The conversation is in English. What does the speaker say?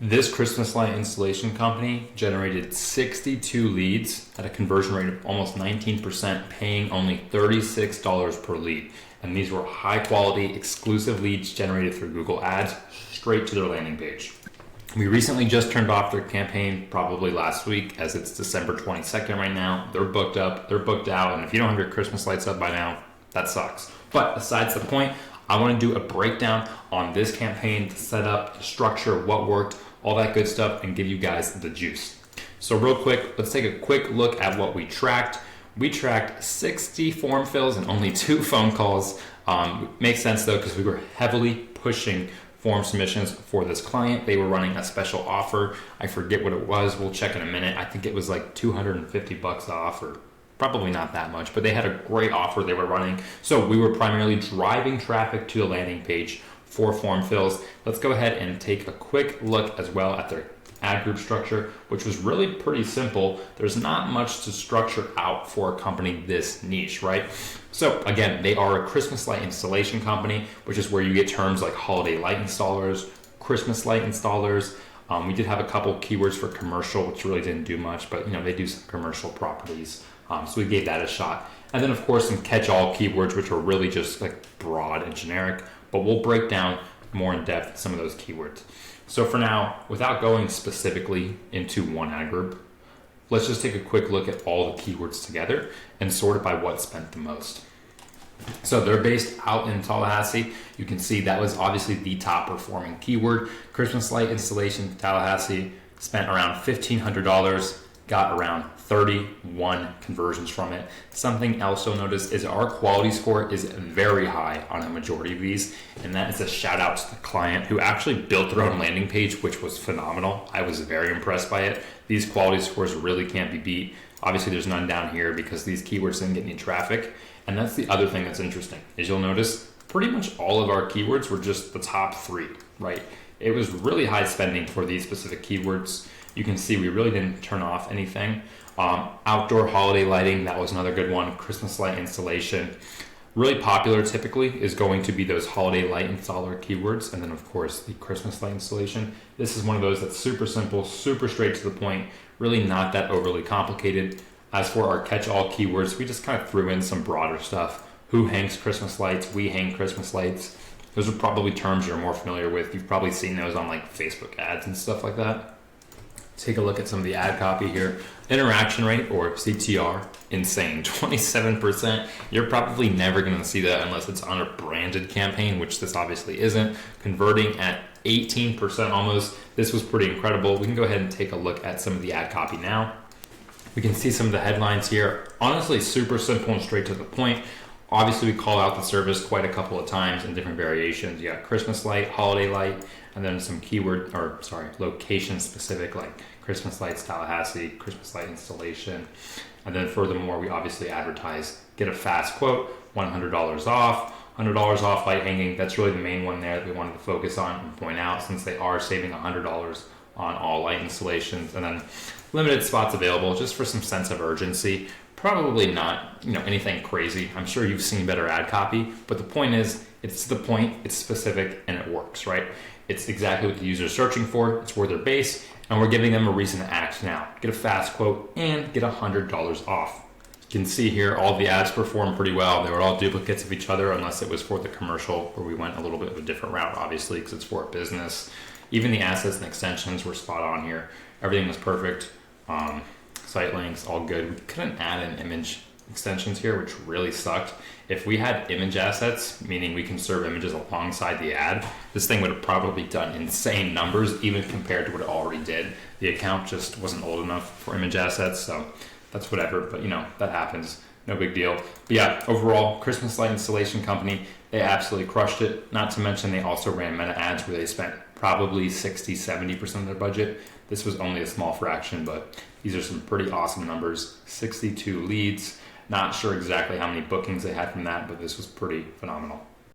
This Christmas light installation company generated 62 leads at a conversion rate of almost 19%, paying only $36 per lead. And these were high quality, exclusive leads generated through Google Ads straight to their landing page. We recently just turned off their campaign, probably last week, as it's December 22nd right now. They're booked up, they're booked out, and if you don't have your Christmas lights up by now, that sucks. But besides the point, I want to do a breakdown on this campaign, the setup, the structure, what worked, all that good stuff, and give you guys the juice. So real quick, let's take a quick look at what we tracked. We tracked 60 form fills and only 2 phone calls. Makes sense though, because we were heavily pushing form submissions for this client. They were running a special offer. I forget what it was. We'll check in a minute. I think it was like $250 off, or probably not that much, but they had a great offer they were running. So we were primarily driving traffic to the landing page for form fills. Let's go ahead and take a quick look as well at their ad group structure, which was really pretty simple. There's not much to structure out for a company this niche, right? So again, they are a Christmas light installation company, which is where you get terms like holiday light installers, Christmas light installers. We did have a couple keywords for commercial, which really didn't do much, but they do some commercial properties. So we gave that a shot. And then of course some catch-all keywords, which were really just like broad and generic, but we'll break down more in depth some of those keywords. So for now, without going specifically into one ad group, let's just take a quick look at all the keywords together and sort it by what spent the most. So they're based out in Tallahassee. You can see that was obviously the top performing keyword. Christmas light installation Tallahassee spent around $1,500, got around 31 conversions from it. Something else you'll notice is our quality score is very high on a majority of these, and that is a shout out to the client who actually built their own landing page, which was phenomenal. I was very impressed by it. These quality scores really can't be beat. Obviously there's none down here because these keywords didn't get any traffic. And that's the other thing that's interesting, is you'll notice pretty much all of our keywords were just the top 3, right? It was really high spending for these specific keywords. You can see we really didn't turn off anything. Outdoor holiday lighting, that was another good one. Christmas light installation. Really popular typically is going to be those holiday light installer keywords. And then of course the Christmas light installation. This is one of those that's super simple, super straight to the point, really not that overly complicated. As for our catch-all keywords, we just kind of threw in some broader stuff. Who hangs Christmas lights? We hang Christmas lights. Those are probably terms you're more familiar with. You've probably seen those on like Facebook ads and stuff like that. Take a look at some of the ad copy here. Interaction rate, or CTR, insane, 27%. You're probably never going to see that unless it's on a branded campaign, which this obviously isn't. Converting at 18% almost. This was pretty incredible. We can go ahead and take a look at some of the ad copy now. We can see some of the headlines here. Honestly, super simple and straight to the point. Obviously, we call out the service quite a couple of times in different variations. You got Christmas light, holiday light, and then some location specific, like Christmas lights Tallahassee, Christmas light installation. And then furthermore, we obviously advertise, get a fast quote, $100 off, $100 off light hanging. That's really the main one there that we wanted to focus on and point out, since they are saving $100 on all light installations. And then limited spots available just for some sense of urgency. Probably not, anything crazy. I'm sure you've seen better ad copy, but the point is, it's to the point, it's specific, and it works, right? It's exactly what the user is searching for. It's where they're based, and we're giving them a reason to act now. Get a fast quote and get $100 off. You can see here all the ads performed pretty well. They were all duplicates of each other, unless it was for the commercial, where we went a little bit of a different route, obviously, because it's for a business. Even the assets and extensions were spot on here. Everything was perfect. Site links, all good. We couldn't add in image extensions here, which really sucked. If we had image assets, meaning we can serve images alongside the ad, this thing would have probably done insane numbers, even compared to what it already did. The account just wasn't old enough for image assets, so that's whatever, but that happens. No big deal. But yeah, overall, Christmas light installation company, they absolutely crushed it. Not to mention they also ran meta ads where they spent probably 60-70% of their budget. This was only a small fraction, but these are some pretty awesome numbers. 62 leads. Not sure exactly how many bookings they had from that, but this was pretty phenomenal.